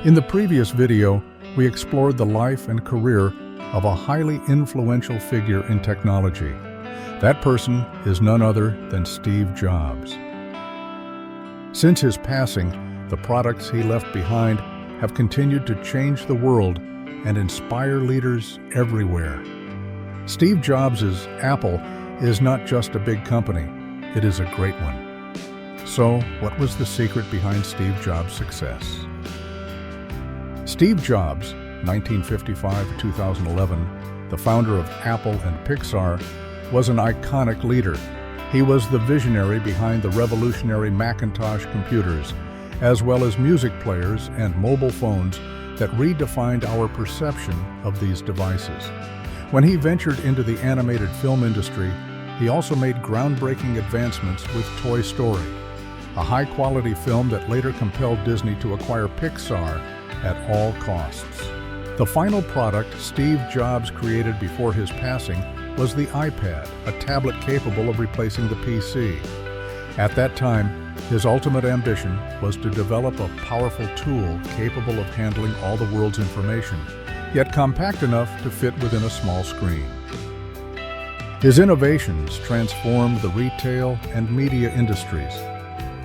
In the previous video, we explored the life and career of a highly influential figure in technology. That person is none other than Steve Jobs. Since his passing, the products he left behind have continued to change the world and inspire leaders everywhere. Steve Jobs' Apple is not just a big company, it is a great one. So, what was the secret behind Steve Jobs' success? Steve Jobs, 1955-2011, the founder of Apple and Pixar, was an iconic leader. He was the visionary behind the revolutionary Macintosh computers, as well as music players and mobile phones that redefined our perception of these devices. When he ventured into the animated film industry, he also made groundbreaking advancements with Toy Story, a high-quality film that later compelled Disney to acquire Pixar at all costs. The final product Steve Jobs created before his passing was the iPad, a tablet capable of replacing the PC. At that time, his ultimate ambition was to develop a powerful tool capable of handling all the world's information, yet compact enough to fit within a small screen. His innovations transformed the retail and media industries.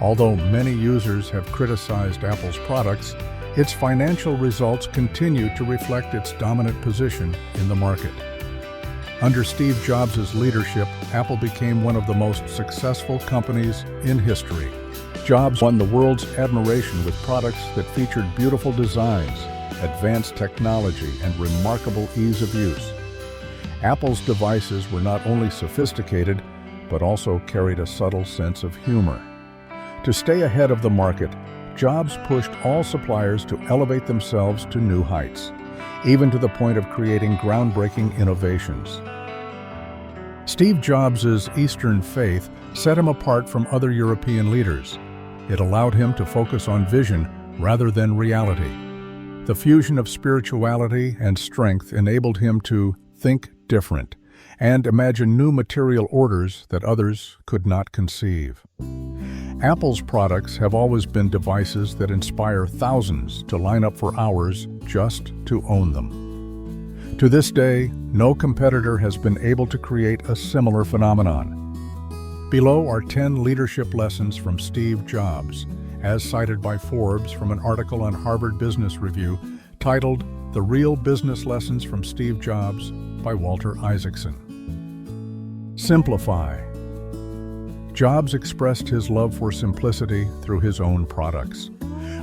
Although many users have criticized Apple's products, its financial results continue to reflect its dominant position in the market. Under Steve Jobs' leadership, Apple became one of the most successful companies in history. Jobs won the world's admiration with products that featured beautiful designs, advanced technology, and remarkable ease of use. Apple's devices were not only sophisticated, but also carried a subtle sense of humor. To stay ahead of the market, Jobs pushed all suppliers to elevate themselves to new heights, even to the point of creating groundbreaking innovations. Steve Jobs' Eastern faith set him apart from other European leaders. It allowed him to focus on vision rather than reality. The fusion of spirituality and strength enabled him to think different and imagine new material orders that others could not conceive. Apple's products have always been devices that inspire thousands to line up for hours just to own them. To this day, no competitor has been able to create a similar phenomenon. Below are 10 leadership lessons from Steve Jobs, as cited by Forbes from an article on Harvard Business Review titled "The Real Business Lessons from Steve Jobs" by Walter Isaacson. Simplify. Jobs expressed his love for simplicity through his own products.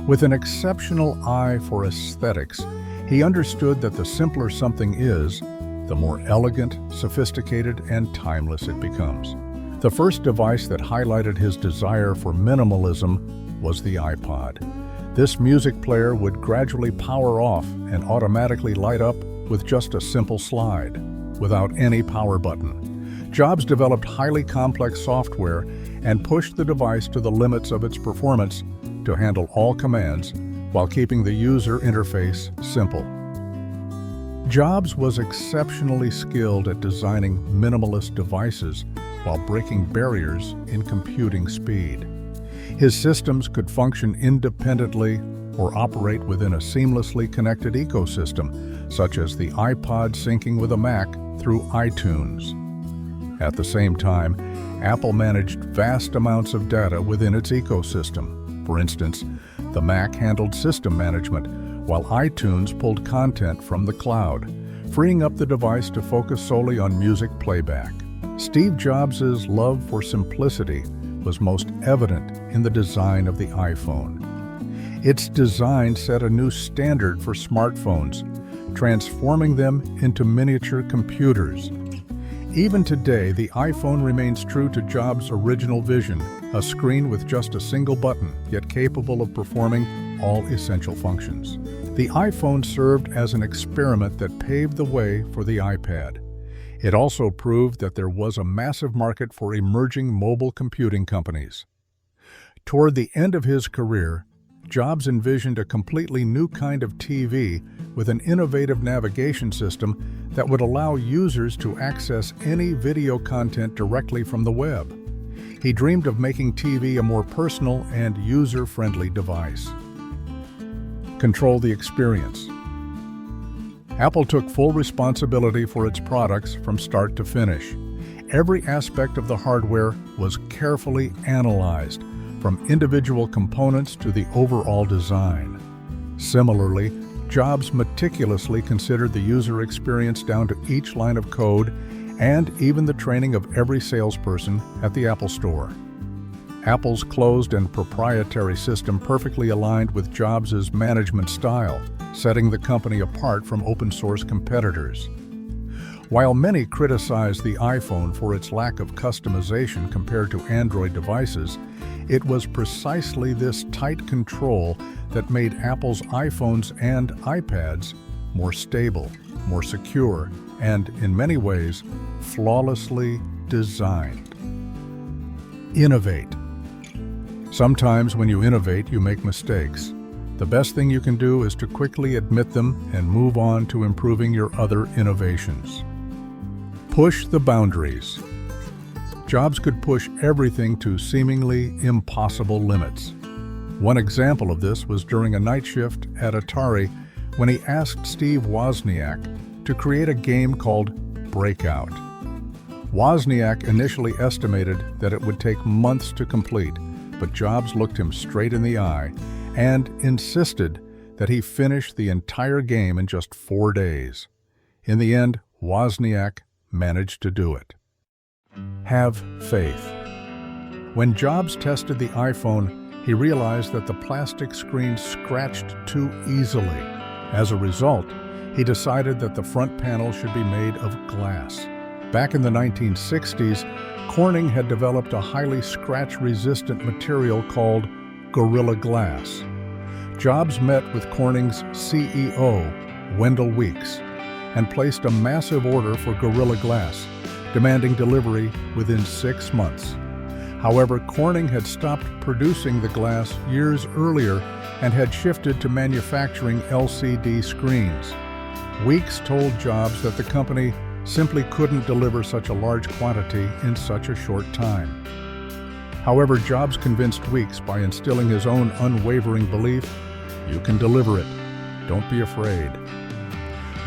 With an exceptional eye for aesthetics, he understood that the simpler something is, the more elegant, sophisticated, and timeless it becomes. The first device that highlighted his desire for minimalism was the iPod. This music player would gradually power off and automatically light up with just a simple slide, without any power button. Jobs developed highly complex software and pushed the device to the limits of its performance to handle all commands while keeping the user interface simple. Jobs was exceptionally skilled at designing minimalist devices while breaking barriers in computing speed. His systems could function independently or operate within a seamlessly connected ecosystem, such as the iPod syncing with a Mac through iTunes. At the same time, Apple managed vast amounts of data within its ecosystem. For instance, the Mac handled system management, while iTunes pulled content from the cloud, freeing up the device to focus solely on music playback. Steve Jobs' love for simplicity was most evident in the design of the iPhone. Its design set a new standard for smartphones, transforming them into miniature computers. Even today, the iPhone remains true to Jobs' original vision, a screen with just a single button, yet capable of performing all essential functions. The iPhone served as an experiment that paved the way for the iPad. It also proved that there was a massive market for emerging mobile computing companies. Toward the end of his career, Jobs envisioned a completely new kind of TV with an innovative navigation system that would allow users to access any video content directly from the web. He dreamed of making TV a more personal and user-friendly device. control the experience. Apple took full responsibility for its products from start to finish. Every aspect of the hardware was carefully analyzed, from individual components to the overall design. Similarly, Jobs meticulously considered the user experience down to each line of code and even the training of every salesperson at the Apple Store. Apple's closed and proprietary system perfectly aligned with Jobs' management style, setting the company apart from open-source competitors. While many criticize the iPhone for its lack of customization compared to Android devices, it was precisely this tight control that made Apple's iPhones and iPads more stable, more secure, and, in many ways, flawlessly designed. Innovate. Sometimes when you innovate, you make mistakes. The best thing you can do is to quickly admit them and move on to improving your other innovations. Push the boundaries. Jobs could push everything to seemingly impossible limits. One example of this was during a night shift at Atari when he asked Steve Wozniak to create a game called Breakout. Wozniak initially estimated that it would take months to complete, but Jobs looked him straight in the eye and insisted that he finish the entire game in just 4 days. In the end, Wozniak managed to do it. Have faith. When Jobs tested the iPhone, he realized that the plastic screen scratched too easily. As a result, he decided that the front panel should be made of glass. Back in the 1960s, Corning had developed a highly scratch-resistant material called Gorilla Glass. Jobs met with Corning's CEO, Wendell Weeks, and placed a massive order for Gorilla Glass, demanding delivery within 6 months. However, Corning had stopped producing the glass years earlier and had shifted to manufacturing LCD screens. Weeks told Jobs that the company simply couldn't deliver such a large quantity in such a short time. However, Jobs convinced Weeks by instilling his own unwavering belief, "You can deliver it. Don't be afraid."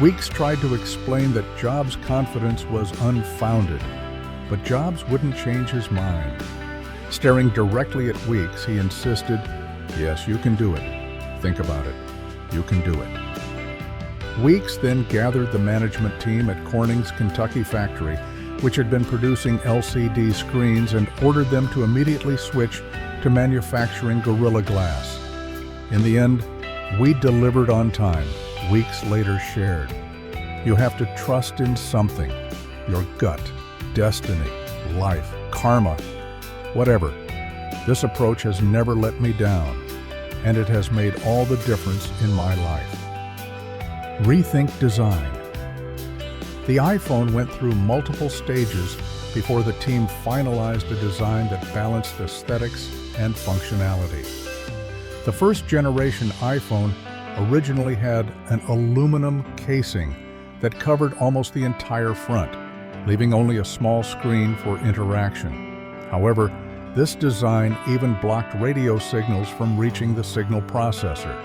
Weeks tried to explain that Jobs' confidence was unfounded, but Jobs wouldn't change his mind. Staring directly at Weeks, he insisted, "Yes, you can do it. Think about it. You can do it." Weeks then gathered the management team at Corning's Kentucky factory, which had been producing LCD screens, and ordered them to immediately switch to manufacturing Gorilla Glass. In the end, we delivered on time, Weeks later shared. You have to trust in something, your gut, destiny, life, karma, whatever. This approach has never let me down, and it has made all the difference in my life. Rethink design. The iPhone went through multiple stages before the team finalized a design that balanced aesthetics and functionality. The first generation iPhone originally had an aluminum casing that covered almost the entire front, leaving only a small screen for interaction. However, this design even blocked radio signals from reaching the signal processor.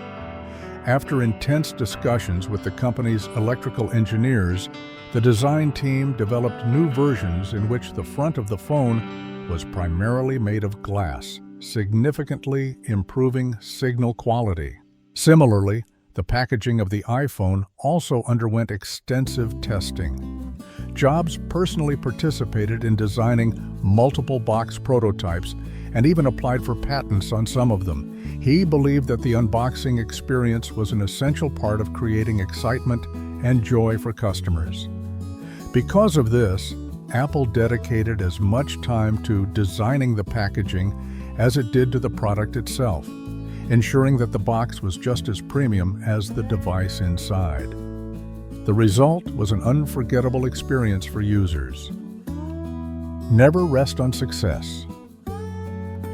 After intense discussions with the company's electrical engineers, the design team developed new versions in which the front of the phone was primarily made of glass, significantly improving signal quality. Similarly, the packaging of the iPhone also underwent extensive testing. Jobs personally participated in designing multiple box prototypes and even applied for patents on some of them. He believed that the unboxing experience was an essential part of creating excitement and joy for customers. Because of this, Apple dedicated as much time to designing the packaging as it did to the product itself, ensuring that the box was just as premium as the device inside. The result was an unforgettable experience for users. Never rest on success.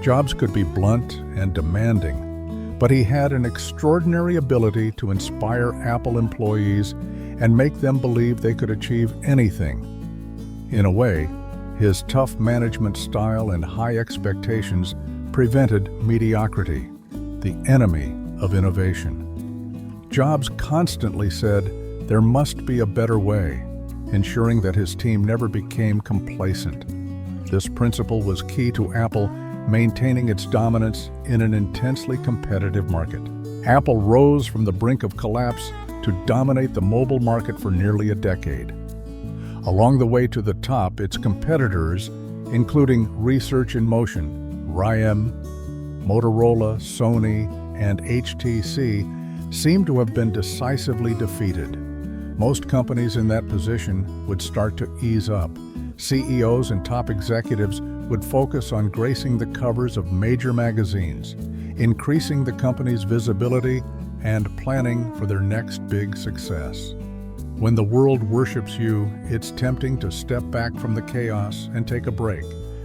Jobs could be blunt and demanding, but he had an extraordinary ability to inspire Apple employees and make them believe they could achieve anything. In a way, his tough management style and high expectations prevented mediocrity, the enemy of innovation. Jobs constantly said there must be a better way, ensuring that his team never became complacent. This principle was key to Apple maintaining its dominance in an intensely competitive market. Apple rose from the brink of collapse to dominate the mobile market for nearly a decade. Along the way to the top, its competitors, including Research in Motion, RIM, Motorola, Sony, and HTC, seem to have been decisively defeated. Most companies in that position would start to ease up. CEOs and top executives would focus on gracing the covers of major magazines, increasing the company's visibility, and planning for their next big success. When the world worships you, it's tempting to step back from the chaos and take a break,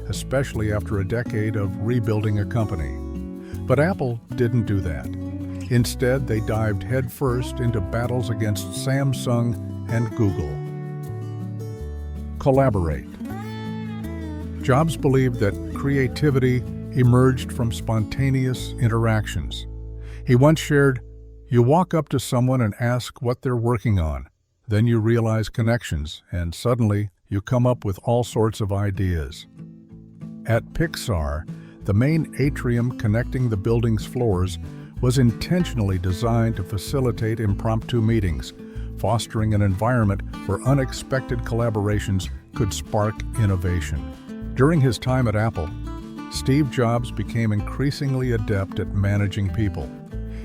especially after a decade of rebuilding a company. But Apple didn't do that. Instead, they dived headfirst into battles against Samsung and Google. Collaborate. Jobs believed that creativity emerged from spontaneous interactions. He once shared, "You walk up to someone and ask what they're working on. Then you realize connections, and suddenly you come up with all sorts of ideas." At Pixar, the main atrium connecting the building's floors was intentionally designed to facilitate impromptu meetings, fostering an environment where unexpected collaborations could spark innovation. During his time at Apple, Steve Jobs became increasingly adept at managing people.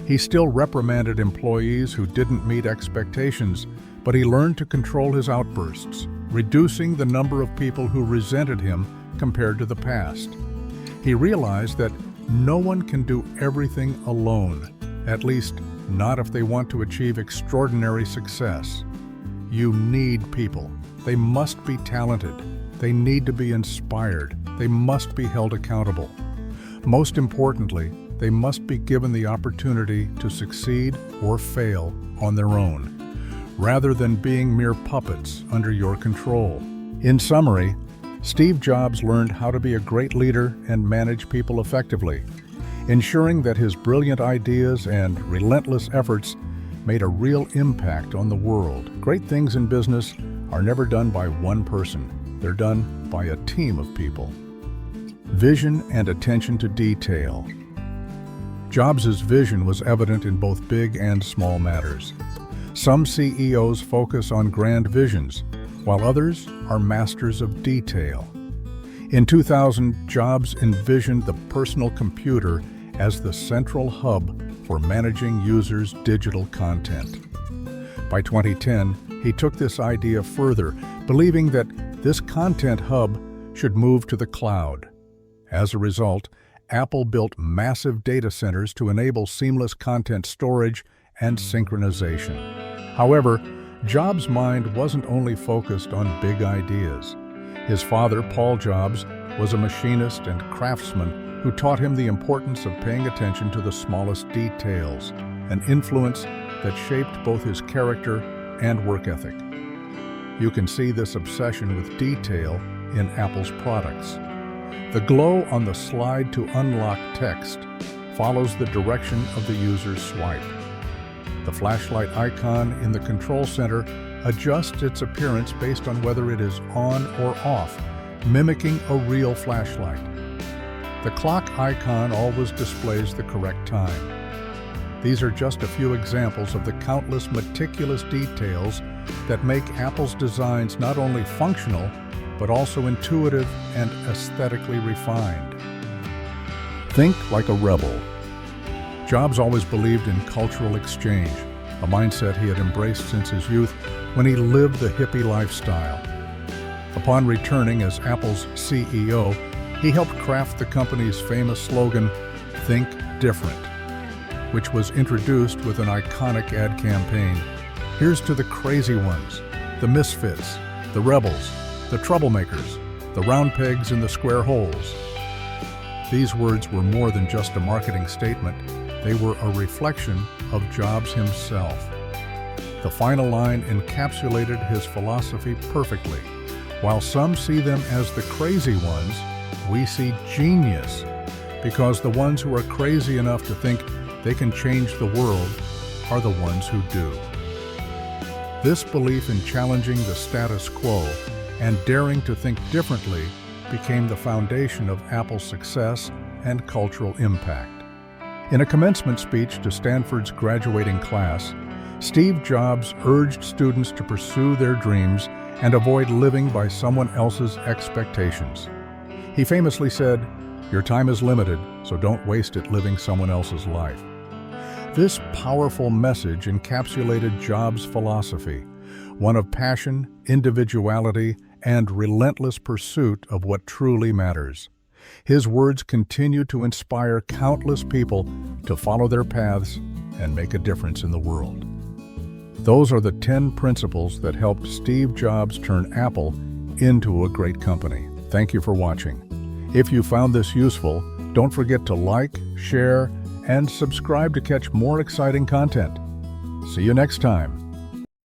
He still reprimanded employees who didn't meet expectations, but he learned to control his outbursts, reducing the number of people who resented him compared to the past. He realized that no one can do everything alone, at least not if they want to achieve extraordinary success. You need people. They must be talented. They need to be inspired. They must be held accountable. Most importantly, they must be given the opportunity to succeed or fail on their own, rather than being mere puppets under your control. In summary, Steve Jobs learned how to be a great leader and manage people effectively, ensuring that his brilliant ideas and relentless efforts made a real impact on the world. Great things in business are never done by one person. They're done by a team of people. Vision and attention to detail. Jobs' vision was evident in both big and small matters. Some CEOs focus on grand visions, while others are masters of detail. In 2000, Jobs envisioned the personal computer as the central hub for managing users' digital content. By 2010, he took this idea further, believing that this content hub should move to the cloud. As a result, Apple built massive data centers to enable seamless content storage and synchronization. However, Jobs' mind wasn't only focused on big ideas. His father, Paul Jobs, was a machinist and craftsman who taught him the importance of paying attention to the smallest details, an influence that shaped both his character and work ethic. You can see this obsession with detail in Apple's products. The glow on the slide to unlock text follows the direction of the user's swipe. The flashlight icon in the control center adjusts its appearance based on whether it is on or off, mimicking a real flashlight. The clock icon always displays the correct time. These are just a few examples of the countless meticulous details that make Apple's designs not only functional, but also intuitive and aesthetically refined. Think like a rebel. Jobs always believed in cultural exchange, a mindset he had embraced since his youth when he lived the hippie lifestyle. Upon returning as Apple's CEO, he helped craft the company's famous slogan, "Think Different," which was introduced with an iconic ad campaign. Here's to the crazy ones, the misfits, the rebels, the troublemakers, the round pegs in the square holes. These words were more than just a marketing statement. They were a reflection of Jobs himself. The final line encapsulated his philosophy perfectly. While some see them as the crazy ones, we see genius, because the ones who are crazy enough to think they can change the world are the ones who do. This belief in challenging the status quo and daring to think differently became the foundation of Apple's success and cultural impact. In a commencement speech to Stanford's graduating class, Steve Jobs urged students to pursue their dreams and avoid living by someone else's expectations. He famously said, "Your time is limited, so don't waste it living someone else's life." This powerful message encapsulated Jobs' philosophy, one of passion, individuality, and relentless pursuit of what truly matters. His words continue to inspire countless people to follow their paths and make a difference in the world. Those are the 10 principles that helped Steve Jobs turn Apple into a great company. Thank you for watching. If you found this useful, don't forget to like, share, and subscribe to catch more exciting content. See you next time.